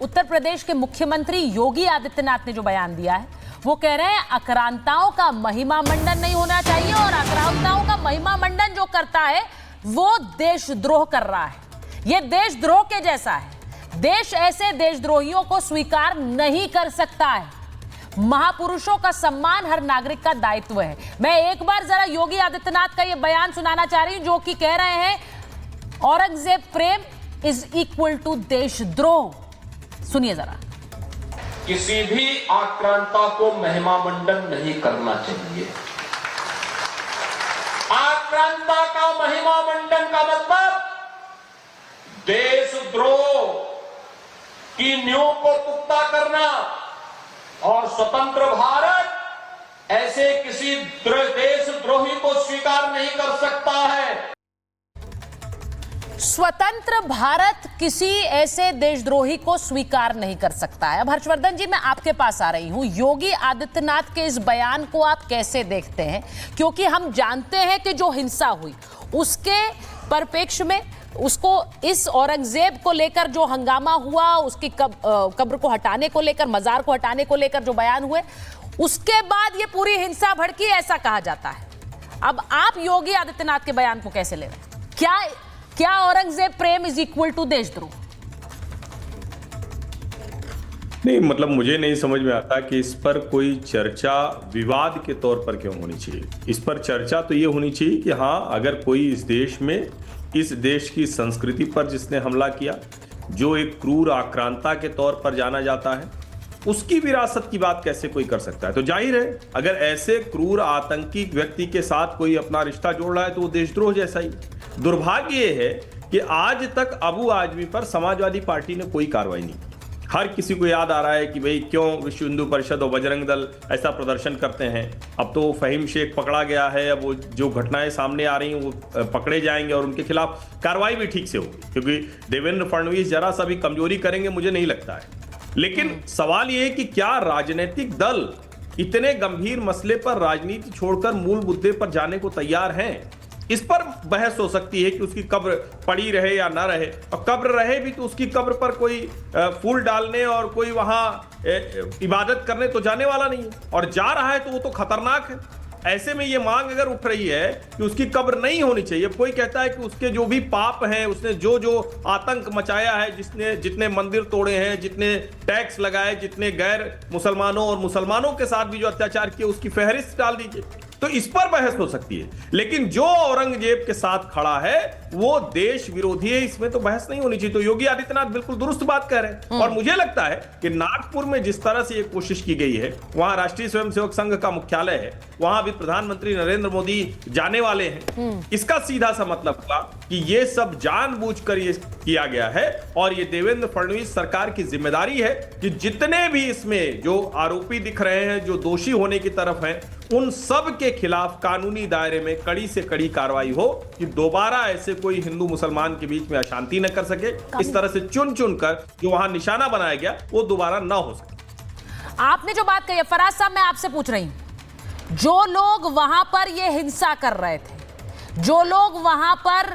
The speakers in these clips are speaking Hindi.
उत्तर प्रदेश के मुख्यमंत्री योगी आदित्यनाथ ने जो बयान दिया है, वो कह रहे हैं आक्रांताओं का महिमा मंडन नहीं होना चाहिए और आक्रांताओं का महिमा मंडन जो करता है वो देशद्रोह कर रहा है। ये देशद्रोह के जैसा है। देश ऐसे देशद्रोहियों को स्वीकार नहीं कर सकता है। महापुरुषों का सम्मान हर नागरिक का दायित्व है। मैं एक बार जरा योगी आदित्यनाथ का ये बयान सुनाना चाह रही हूं, जो कि कह रहे हैं औरंगजेब प्रेम इज इक्वल टू देशद्रोह। सुनिए जरा। किसी भी आक्रांता को महिमा मंडन नहीं करना चाहिए। आक्रांता का महिमा मंडन का मतलब देशद्रोह की नींव को पुख्ता करना, और स्वतंत्र भारत ऐसे किसी देशद्रोही को स्वीकार नहीं कर सकता है। स्वतंत्र भारत किसी ऐसे देशद्रोही को स्वीकार नहीं कर सकता है। अब हर्षवर्धन जी, मैं आपके पास आ रही हूं। योगी आदित्यनाथ के इस बयान को आप कैसे देखते हैं? क्योंकि हम जानते हैं कि जो हिंसा हुई उसके परिप्रेक्ष्य में उसको इस औरंगजेब को लेकर जो हंगामा हुआ, उसकी कब्र को हटाने को लेकर, मजार को हटाने को लेकर जो बयान हुए, उसके बाद ये पूरी हिंसा भड़की, ऐसा कहा जाता है। अब आप योगी आदित्यनाथ के बयान को कैसे ले रहे हैं? क्या औरंगजेब प्रेम इज इक्वल टू देशद्रोह? नहीं, मतलब मुझे नहीं समझ में आता कि इस पर कोई चर्चा विवाद के तौर पर क्यों होनी चाहिए। इस पर चर्चा तो ये होनी चाहिए कि हाँ, अगर कोई इस देश में, इस देश की संस्कृति पर जिसने हमला किया, जो एक क्रूर आक्रांता के तौर पर जाना जाता है, उसकी विरासत की बात कैसे कोई कर सकता है? तो जाहिर है, अगर ऐसे क्रूर आतंकी व्यक्ति के साथ कोई अपना रिश्ता जोड़ रहा है तो वो देशद्रोह जैसा ही। दुर्भाग्य ये है कि आज तक अबू आजमी पर समाजवादी पार्टी ने कोई कार्रवाई नहीं की। हर किसी को याद आ रहा है कि भाई क्यों विश्व हिंदू परिषद और बजरंग दल ऐसा प्रदर्शन करते हैं। अब तो फहीम शेख पकड़ा गया है, अब वो जो घटनाएं सामने आ रही हैं वो पकड़े जाएंगे और उनके खिलाफ कार्रवाई भी ठीक से होगी, क्योंकि देवेंद्र फडणवीस जरा सा भी कमजोरी करेंगे मुझे नहीं लगता है। लेकिन सवाल ये है कि क्या राजनीतिक दल इतने गंभीर मसले पर राजनीति छोड़कर मूल मुद्दे पर जाने को तैयार हैं? इस पर बहस हो सकती है कि उसकी कब्र पड़ी रहे या ना रहे, और कब्र रहे भी तो उसकी कब्र पर कोई फूल डालने और कोई वहां इबादत करने तो जाने वाला नहीं है, और जा रहा है तो वो तो खतरनाक है। ऐसे में ये मांग अगर उठ रही है कि उसकी कब्र नहीं होनी चाहिए, कोई कहता है कि उसके जो भी पाप हैं, उसने जो जो आतंक मचाया है, जिसने जितने मंदिर तोड़े हैं, जितने टैक्स लगाए, जितने गैर मुसलमानों और मुसलमानों के साथ भी जो अत्याचार किए, उसकी फहरिस्त डाल दीजिए, तो इस पर बहस हो सकती है। लेकिन जो औरंगजेब के साथ खड़ा है वो देश विरोधी है, इसमें तो बहस नहीं होनी चाहिए। तो योगी आदित्यनाथ बिल्कुल दुरुस्त बात कह रहे हैं। और मुझे लगता है कि नागपुर में जिस तरह से ये कोशिश की गई है, वहां राष्ट्रीय स्वयंसेवक संघ का मुख्यालय है, वहां भी प्रधानमंत्री नरेंद्र मोदी जाने वाले हैं, इसका सीधा सा मतलब हुआ कि ये सब जानबूझकर ये किया गया है। और ये देवेंद्र फडणवीस सरकार की जिम्मेदारी है कि जितने भी इसमें जो आरोपी दिख रहे हैं, जो दोषी होने की तरफ हैं, उन सब के खिलाफ कानूनी दायरे में कड़ी से कड़ी कार्रवाई हो कि दोबारा ऐसे कोई हिंदू मुसलमान के बीच में अशांति न कर सके। इस तरह से चुन चुन कर जो वहां निशाना बनाया गया वो दोबारा ना हो सके। आपने जो बात कही है फराज साहब, मैं आपसे पूछ रही हूं, जो लोग वहां पर ये हिंसा कर रहे थे, जो लोग वहां पर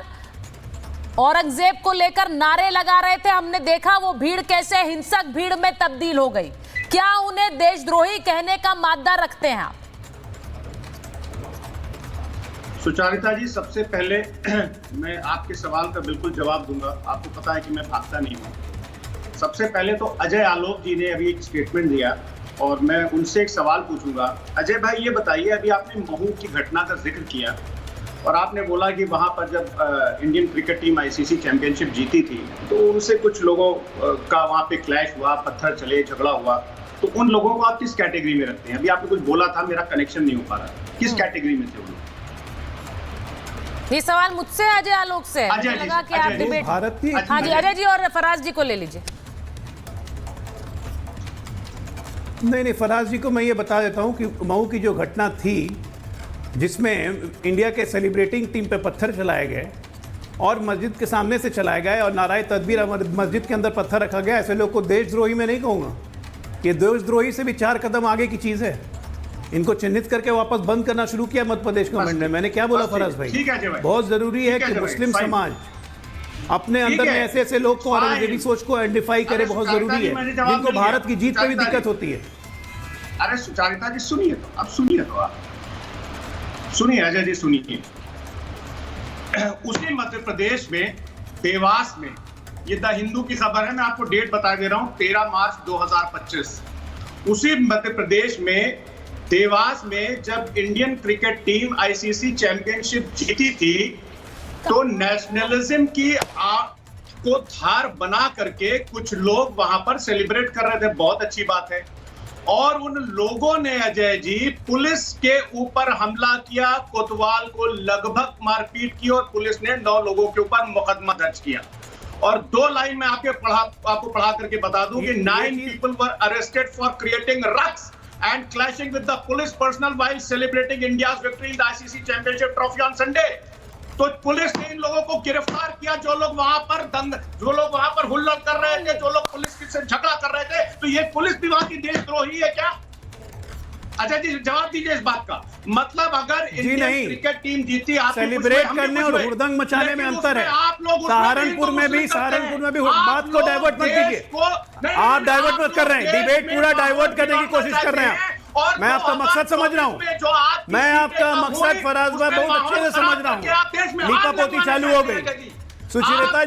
औरंगजेब को लेकर नारे लगा रहे थे, हमने देखा वो भीड़ कैसे हिंसक भीड़ में तब्दील हो गई, क्या उन्हें देशद्रोही कहने का मादा रखते हैं आप? सुचारिता जी, सबसे पहले मैं आपके सवाल का बिल्कुल जवाब दूंगा। आपको पता है कि मैं भागता नहीं हूं। सबसे पहले तो अजय आलोक जी ने अभी एक स्टेटमेंट दिया और मैं उनसे एक सवाल पूछूंगा। अजय भाई, ये बताइए, अभी आपने महू की घटना का जिक्र किया और आपने बोला कि वहां पर जब Indian cricket team ICC championship जीती थी तो उनसे कुछ लोगों का वहां पे क्लैश हुआ, पत्थर चले, झगड़ा हुआ, तो उन लोगों को आप किस कैटेगरी में रखते हैं? अभी आपने कुछ बोला था, मेरा कनेक्शन नहीं हो पा रहा, किस कैटेगरी में थे वो लोग? ये सवाल मुझसे अजय आलोक से है। मुझे लगा कि आप डिबेट। हाँ जी, अजय जी और फराज जी को ले लीजिए। नहीं, फराज जी को मैं ये बता देता हूँ कि मऊ की जो घटना थी जिसमें इंडिया के सेलिब्रेटिंग टीम पे पत्थर चलाए गए और मस्जिद के सामने से चलाए गए और नाराए तदबीर मस्जिद के अंदर पत्थर रखा गया, ऐसे लोग को देशद्रोही में नहीं कहूँगा। ये देशद्रोही से भी 4 कदम आगे की चीज़ है। इनको चिन्हित करके वापस बंद करना शुरू किया मध्य प्रदेश गवर्नमेंट ने। मैंने क्या बोला फराज भाई, बहुत जरूरी है कि मुस्लिम समाज अपने अंदर में ऐसे ऐसे लोग को और अंग्रेजी सोच को आइडेंटिफाई करे बहुत जरूरी है, जिनको भारत की जीत पे भी दिक्कत होती है। अरे सुचारिता जी सुनिए तो, अब सुनिए तो, आप सुनिए अजय जी, सुनिए। उसी मध्य प्रदेश में देवास में, ये द हिंदू की खबर है, मैं आपको डेट बता दे रहा हूं, 13 मार्च 2025। उसी मध्य प्रदेश में देवास में जब Indian cricket team ICC championship जीती थी, तो नेशनलिज्म की को धार बना करके कुछ लोग वहां पर सेलिब्रेट कर रहे थे। बहुत अच्छी बात है। और उन लोगों ने अजय जी पुलिस के ऊपर हमला किया, कोतवाल को लगभग मारपीट की और पुलिस ने 9 लोगों के ऊपर मुकदमा दर्ज किया। और 2 लाइन में आपको पढ़ा करके बता दूं कि 9 people were arrested for creating rucks and clashing with the police personnel while celebrating India's victory in the ICC Championship Trophy on Sunday। तो पुलिस ने इन लोगों को गिरफ्तार किया, जो लोग वहां पर हुल्लड़ कर रहे थे, जो लोग पुलिस से झगड़ा कर रहे थे। तो ये पुलिस भी वहां की देशद्रोही है क्या? अजय जी जवाब दीजिए इस बात का। मतलब अगर इंडियन क्रिकेट टीम जीती, सेलिब्रेट करने और हुड़दंग मचाने में अंतर है। सहारनपुर में भी बात को डाइवर्ट मत कीजिए। आप डाइवर्ट मत कर रहे हैं, डिबेट पूरा डाइवर्ट करने की कोशिश कर रहे हैं। मैं आपका मकसद समझ रहा हूं, मैं आपका मकसद फराज भाई बहुत अच्छे से समझ रहा हूं। लीपापोती चालू हो गई। सुचरिता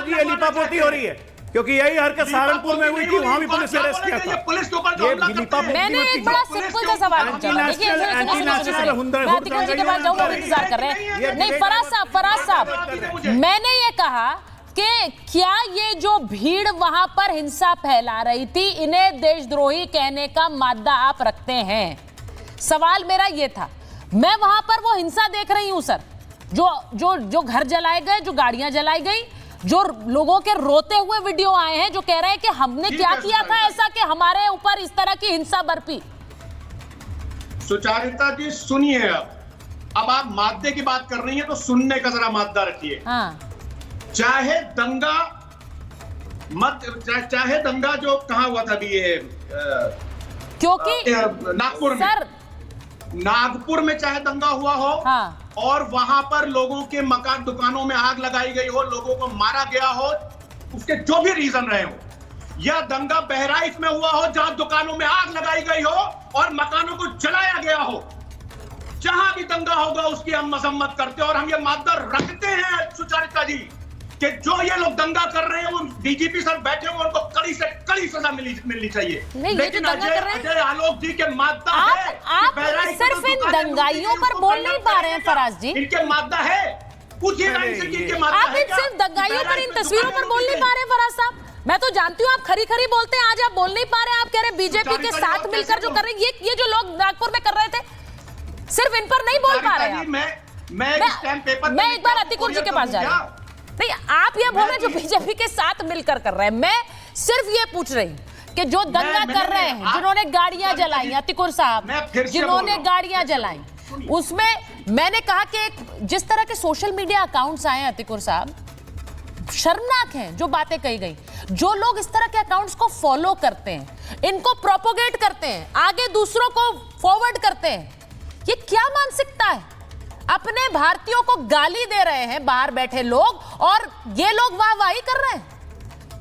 जी लीपापोती हो रही है, क्योंकि यही हरकत सहारनपुर में हुई थी, वहां भी पुलिस ने अरेस्ट किया था। मैंने एक बड़ा सिंपल सा सवाल पूछा, इंतजार कर रहे हैं। नहीं फराज साहब, मैंने ये कहा कि क्या ये जो भीड़ वहां पर हिंसा फैला रही थी, इन्हें देशद्रोही कहने का मादा आप रखते हैं? सवाल मेरा ये था। मैं वहां पर वो हिंसा देख रही हूं सर, जो घर जलाए गए, जो गाड़ियां जलाई गई, जो लोगों के रोते हुए वीडियो आए हैं, जो कह रहे हैं कि हमने क्या किया था ऐसा कि हमारे ऊपर इस तरह की हिंसा बरपी। सुचारिता जी सुनिए, अब आप मादे की बात कर रही हैं तो सुनने का जरा मादा रखिए। हाँ। चाहे दंगा जो कहाँ हुआ था अभी, ये क्योंकि नागपुर में चाहे दंगा हुआ हो, हाँ। और वहां पर लोगों के मकान दुकानों में आग लगाई गई हो, लोगों को मारा गया हो, उसके जो भी रीजन रहे हो, या दंगा बहराइच में हुआ हो जहां दुकानों में आग लगाई गई हो और मकानों को जलाया गया हो, जहां भी दंगा होगा उसकी हम मजम्मत करते हैं। और हम ये मादा रखते हैं सुचारिता जी कि जो ये लोग दंगा कर रहे हैं, वो डीजीपी सर बैठे हुए, उनको कड़ी से कड़ी सजा मिलनी चाहिए। लेकिन अजय आलोक जी के मादा है, आप सिर्फ इन दंगाइयों पर बोल नहीं पा रहे हैं फराज जी। इनके मादा है, पूछिए इनके मादा है। आप सिर्फ दंगाइयों पर, इन तस्वीरों पर बोल नहीं पा रहे हैं फराज साहब। मैं तो जानती हूँ आप खरी खरी बोलते हैं, आज आप बोल नहीं पा रहे। आप कह रहे हैं बीजेपी के साथ मिलकर जो कर रहे हैं, ये जो लोग नागपुर में कर रहे थे, सिर्फ इन पर नहीं बोल पा रहे हैं। मैं एक बार अतिकुर जी के पास जा रही हूँ। नहीं, आप ये बोल रहे हैं जो बीजेपी के साथ मिलकर कर रहे हैं। मैं सिर्फ ये पूछ रही हूँ कि जो दंगा कर रहे हैं, जिन्होंने गाड़ियां जलाई, अतिकुर साहब जिन्होंने गाड़ियां जलाई, उसमें मैंने कहा कि जिस तरह के सोशल मीडिया अकाउंट्स आए हैं अतिकुर साहब, शर्मनाक हैं जो बातें कही गई। जो लोग इस तरह के अकाउंट्स को फॉलो करते हैं, इनको प्रोपोगेट करते हैं, आगे दूसरों को फॉरवर्ड करते हैं, ये क्या मानसिकता है? अपने भारतीयों को गाली दे रहे हैं बाहर बैठे लोग, और ये लोग वाहवाही कर रहे हैं।